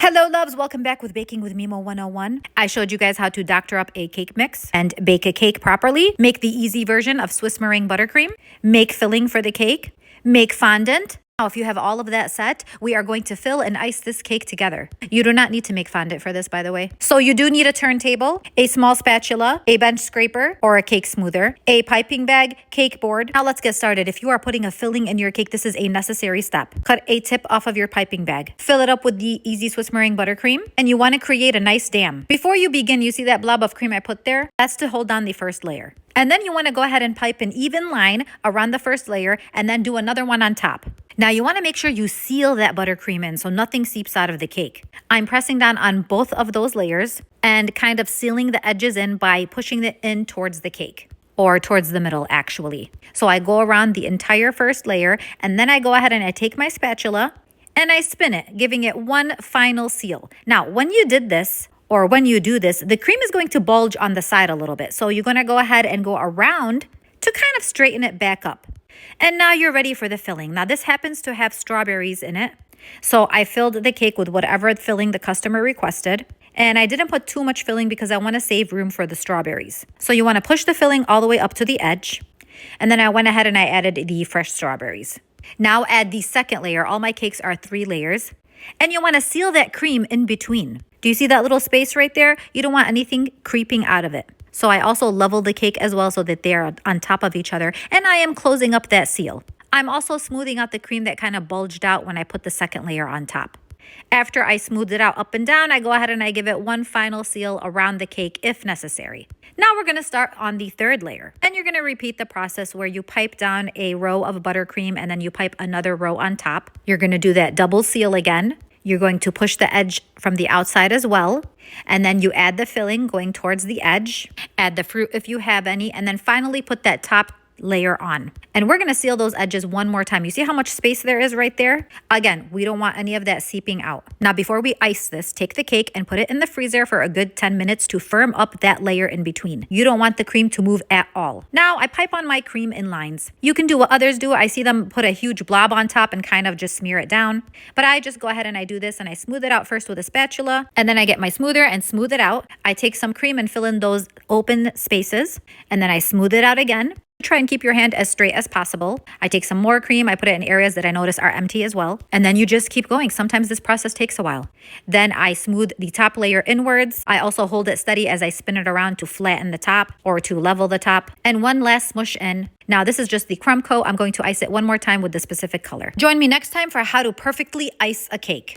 Hello loves, welcome back with Baking with Mimo101. I showed you guys how to doctor up a cake mix and bake a cake properly, make the easy version of Swiss meringue buttercream, make filling for the cake, make fondant. Now, if you have all of that set, we are going to fill and ice this cake together. You do not need to make fondant for this, by the way. So you do need a turntable, a small spatula, a bench scraper or a cake smoother, a piping bag, cake board. Now let's get started. If you are putting a filling in your cake, this is a necessary step. Cut a tip off of your piping bag. Fill it up with the easy Swiss meringue buttercream, and you want to create a nice dam. Before you begin, you see that blob of cream I put there? That's to hold down the first layer. And then you want to go ahead and pipe an even line around the first layer and then do another one on top. Now you want to make sure you seal that buttercream in so nothing seeps out of the cake. I'm pressing down on both of those layers and kind of sealing the edges in by pushing it in towards the cake. Or towards the middle, actually. So I go around the entire first layer, and then I go ahead and I take my spatula and I spin it, giving it one final seal. Now, when you did this, or when you do this, the cream is going to bulge on the side a little bit. So you're going to go ahead and go around to kind of straighten it back up. And now you're ready for the filling. Now this happens to have strawberries in it. So I filled the cake with whatever filling the customer requested. And I didn't put too much filling because I want to save room for the strawberries. So you want to push the filling all the way up to the edge. And then I went ahead and I added the fresh strawberries. Now add the second layer. All my cakes are 3 layers. And you want to seal that cream in between. Do you see that little space right there? You don't want anything creeping out of it. So I also leveled the cake as well so that they're on top of each other. And I am closing up that seal. I'm also smoothing out the cream that kind of bulged out when I put the second layer on top. After I smoothed it out up and down, I go ahead and I give it one final seal around the cake if necessary. Now we're going to start on the third layer. And you're going to repeat the process where you pipe down a row of buttercream and then you pipe another row on top. You're going to do that double seal again. You're going to push the edge from the outside as well. And then you add the filling going towards the edge. Add the fruit if you have any. And then finally put that top layer on. And we're going to seal those edges one more time. You see how much space there is right there? Again, we don't want any of that seeping out. Now, before we ice this, take the cake and put it in the freezer for a good 10 minutes to firm up that layer in between. You don't want the cream to move at all. Now, I pipe on my cream in lines. You can do what others do. I see them put a huge blob on top and kind of just smear it down. But I just go ahead and I do this and I smooth it out first with a spatula. And then I get my smoother and smooth it out. I take some cream and fill in those open spaces. And then I smooth it out again. Try and keep your hand as straight as possible. I take some more cream. I put it in areas that I notice are empty as well. And then you just keep going. Sometimes this process takes a while. Then I smooth the top layer inwards. I also hold it steady as I spin it around to flatten the top or to level the top. And one last smush in. Now this is just the crumb coat. I'm going to ice it one more time with the specific color. Join me next time for how to perfectly ice a cake.